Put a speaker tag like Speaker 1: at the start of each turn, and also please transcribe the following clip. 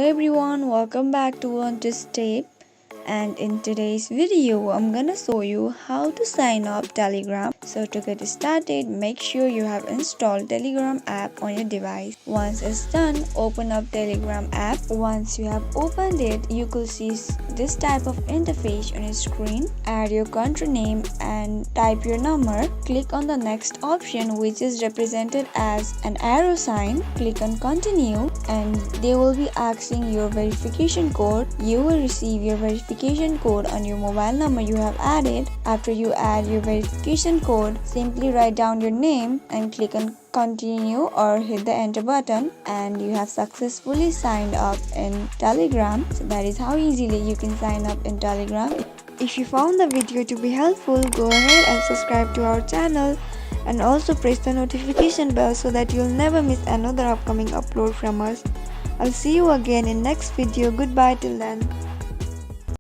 Speaker 1: everyone, welcome back to On This Tape. And in today's video I'm gonna show you how to sign up Telegram. So to get started, make sure you have installed Telegram app on your device. Once it's done, open up Telegram app. Once you have opened it, you could see this type of interface on your screen. Add your country name and type your number. Click on the next option, which is represented as an arrow sign. Click on continue and they will be asking your verification code. You will receive your verification code on your mobile number you have added. After you add your verification code, simply write down your name and click on continue or hit the enter button, and you have successfully signed up in Telegram. So that is how easily you can sign up in Telegram. If you found the video to be helpful, go ahead and subscribe to our channel and also press the notification bell so that you'll never miss another upcoming upload from us. I'll see you again in next video. Goodbye till then.